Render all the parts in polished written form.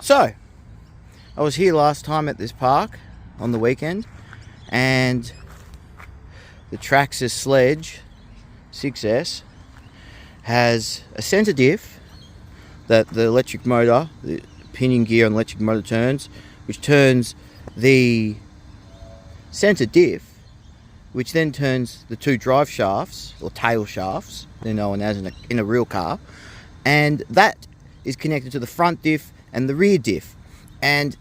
So, I was here last time at this park on the weekend, and the Traxxas sledge 6S has a centre diff that the electric motor, the pinion gear on the electric motor turns, which turns the centre diff, which then turns the two drive shafts, or tail shafts, they're known as in a real car, and that is connected to the front diff and the rear diff. And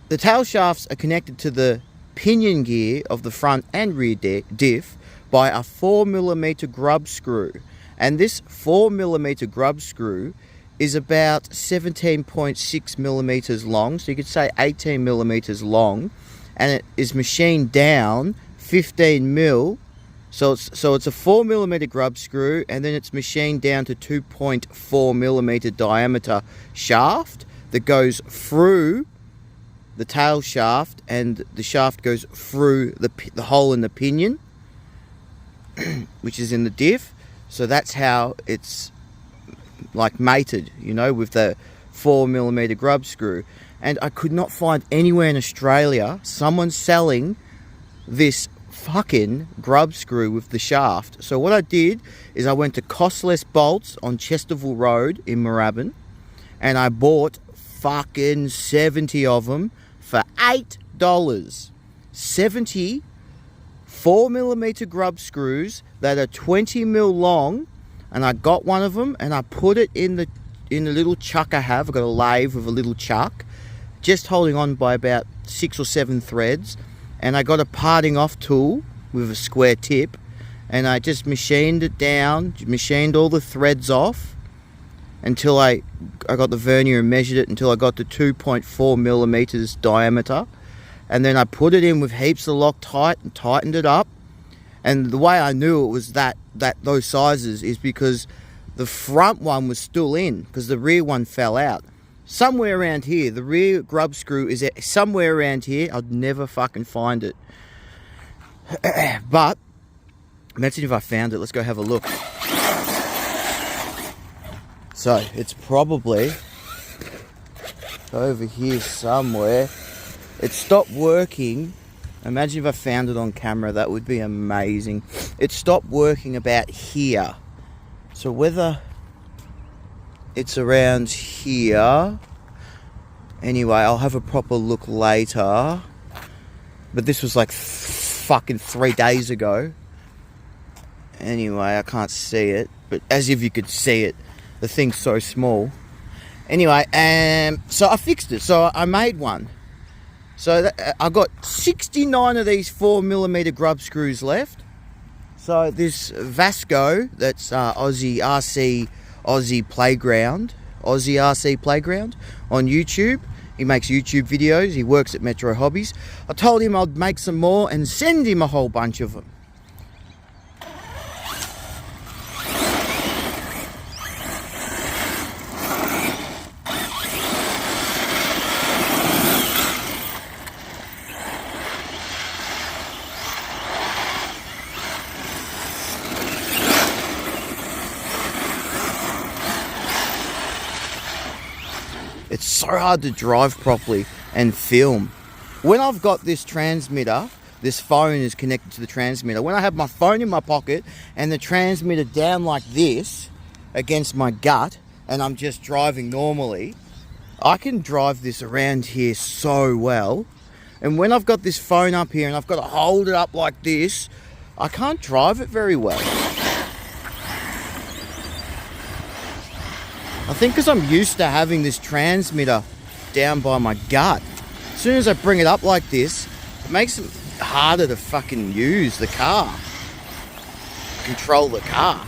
the tail shafts are connected to the pinion gear of the front and rear diff by a 4mm grub screw. And this 4mm grub screw is about 17.6mm long, so you could say 18mm long, and it is machined down 15mm. So it's a 4mm grub screw, and then it's machined down to 2.4mm diameter shaft that goes through the tail shaft, and the shaft goes through the hole in the pinion, which is in the diff. So that's how it's like mated, you know, with the 4mm grub screw. And I could not find anywhere in Australia someone selling this fucking grub screw with the shaft. So what I did is I went to Costless Bolts on Chesterville Road in Moorabbin, and I bought fucking 70 of them for $8. 70 4mm grub screws that are 20mm long, and I got one of them and I put it in the little chuck I have. I've got a lathe with a little chuck, just holding on by about 6 or 7 threads. And I got a parting off tool with a square tip, and I just machined it down, machined all the threads off until I got the vernier and measured it until I got to 2.4mm diameter. And then I put it in with heaps of Loctite and tightened it up. And the way I knew it was that those sizes is because the front one was still in, because the rear one fell out. Somewhere around here, the rear grub screw is somewhere around here. I'd never fucking find it. But imagine if I found it. Let's go have a look. So it's probably over here somewhere. It stopped working. Imagine if I found it on camera. That would be amazing. It stopped working about here. So whether it's around here. Anyway, I'll have a proper look later. But this was like fucking 3 days ago. Anyway, I can't see it. But as if you could see it. The thing's so small. Anyway, so I fixed it. So I made one. So I got 69 of these 4mm grub screws left. So this Vasco, that's Aussie Playground on YouTube. He makes YouTube videos. He works at Metro Hobbies. I told him I'd make some more and send him a whole bunch of them. It's so hard to drive properly and film. When I've got this transmitter, this phone is connected to the transmitter. When I have my phone in my pocket and the transmitter down like this against my gut and I'm just driving normally, I can drive this around here so well. And when I've got this phone up here and I've got to hold it up like this, I can't drive it very well. I think because I'm used to having this transmitter down by my gut. As soon as I bring it up like this, it makes it harder to fucking use the car. Control the car.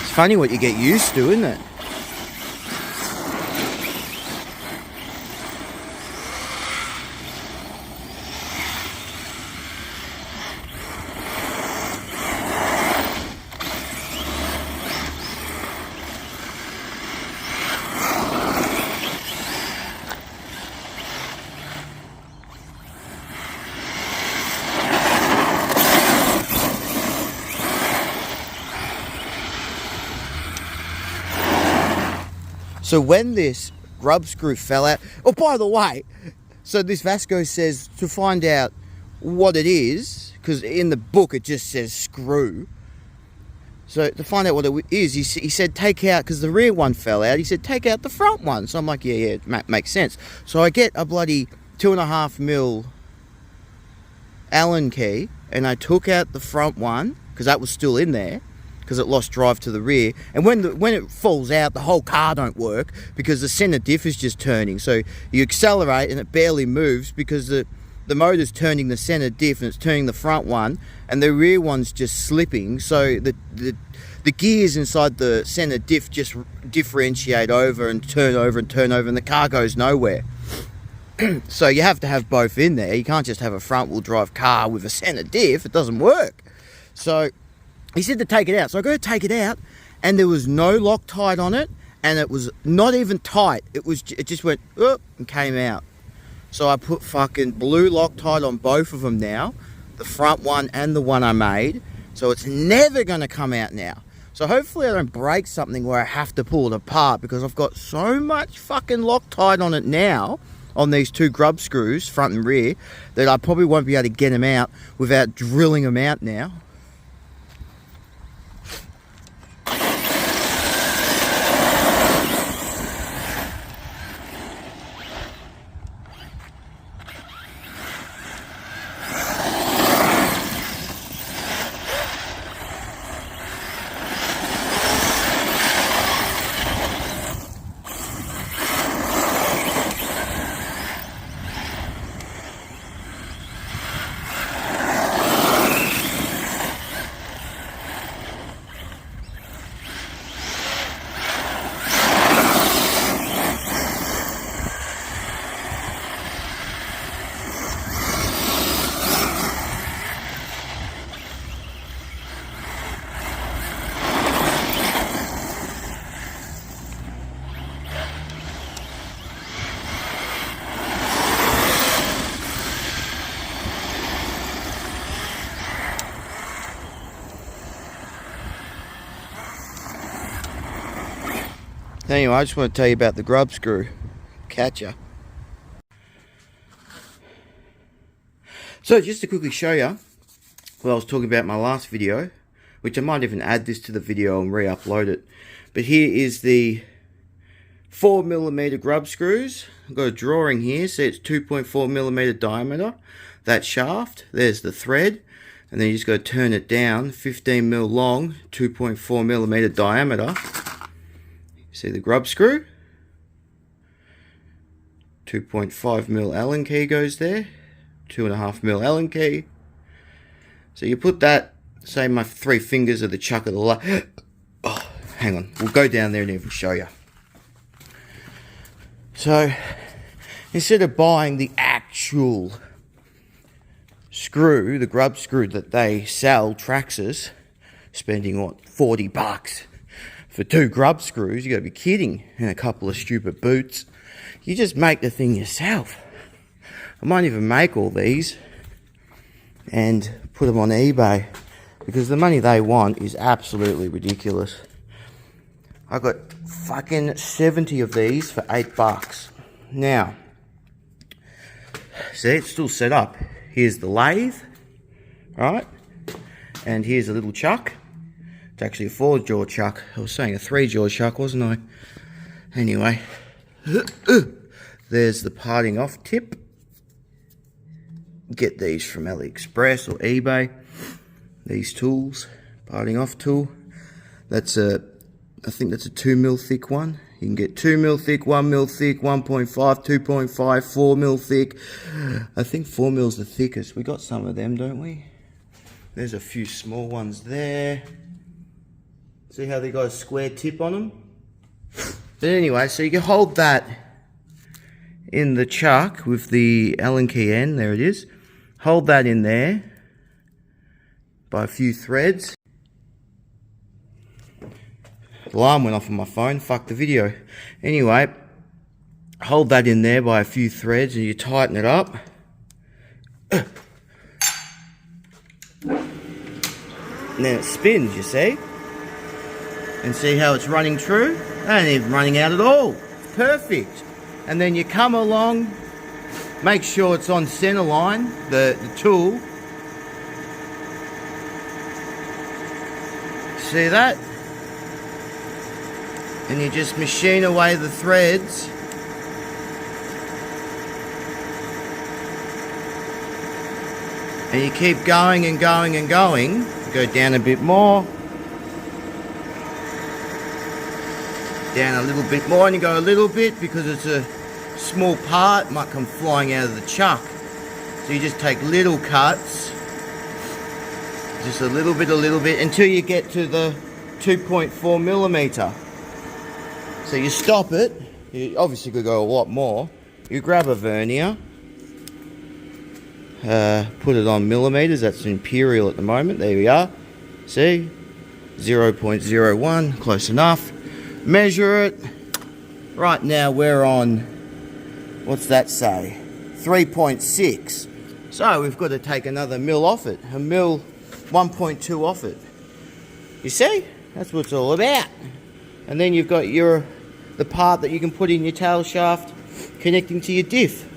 It's funny what you get used to, isn't it? So when this grub screw fell out, oh, by the way, so this Vasco says to find out what it is, because in the book it just says screw. So to find out what it is, he said take out, because the rear one fell out, he said take out the front one. So I'm like, yeah, makes sense. So I get a bloody 2.5mm Allen key, and I took out the front one, because that was still in there, because it lost drive to the rear. And when it falls out, the whole car don't work, because the center diff is just turning. So you accelerate and it barely moves, because the motor's turning the center diff and it's turning the front one, and the rear one's just slipping. So the gears inside the center diff just differentiate over and turn over and turn over, and the car goes nowhere. So you have to have both in there. You can't just have a front wheel drive car with a center diff. It doesn't work. So he said to take it out. So I go to take it out, and there was no Loctite on it, and it was not even tight. It just went up and came out. So I put fucking blue Loctite on both of them now, the front one and the one I made. So it's never going to come out now. So hopefully I don't break something where I have to pull it apart, because I've got so much fucking Loctite on it now, on these two grub screws, front and rear, that I probably won't be able to get them out without drilling them out now. Anyway, I just want to tell you about the grub screw catcher. So just to quickly show you what I was talking about in my last video, which I might even add this to the video and re-upload it. But here is the 4mm grub screws. I've got a drawing here, so it's 2.4mm diameter. That shaft, there's the thread, and then you just got to turn it down, 15mm long, 2.4mm diameter. See the grub screw, 2.5mm Allen key goes there, 2.5mm Allen key. So you put that, say my 3 fingers are the chuck of the lathe. Oh, hang on, we'll go down there and even show you. So instead of buying the actual screw, the grub screw that they sell, Traxxas, spending what, $40 for 2 grub screws, you got to be kidding, and a couple of stupid boots. You just make the thing yourself. I might even make all these and put them on eBay, because the money they want is absolutely ridiculous. I got fucking 70 of these for $8. Now, see, it's still set up. Here's the lathe, right? And here's a little chuck. It's actually a 4-jaw chuck. I was saying a 3-jaw chuck, wasn't I? Anyway, there's the parting off tip. Get these from AliExpress or eBay. These tools, parting off tool. That's I think that's a 2mm thick one. You can get 2mm thick, 1mm thick, 1.5, 2.5, 4mm thick. I think 4mm is the thickest. We got some of them, don't we? There's a few small ones there. See how they got a square tip on them? But anyway, so you can hold that in the chuck with the Allen key end, there it is. Hold that in there by a few threads. Alarm went off on my phone, fuck the video. Anyway, hold that in there by a few threads and you tighten it up. And then it spins, you see? And see how it's running true? I ain't even running out at all. Perfect. And then you come along, make sure it's on center line, the tool. See that? And you just machine away the threads. And you keep going and going and going. Go down a bit more. Down a little bit more, and you go a little bit because it's a small part, might come flying out of the chuck. So you just take little cuts, just a little bit, until you get to the 2.4 millimeter. So you stop it. You obviously could go a lot more. You grab a vernier, put it on millimeters. That's imperial at the moment. There we are. See, 0.01, close enough. Measure it. Right now we're on, what's that say? 3.6. So we've got to take another mil off it. A mil 1.2 off it. You see? That's what it's all about. And then you've got the part that you can put in your tail shaft connecting to your diff.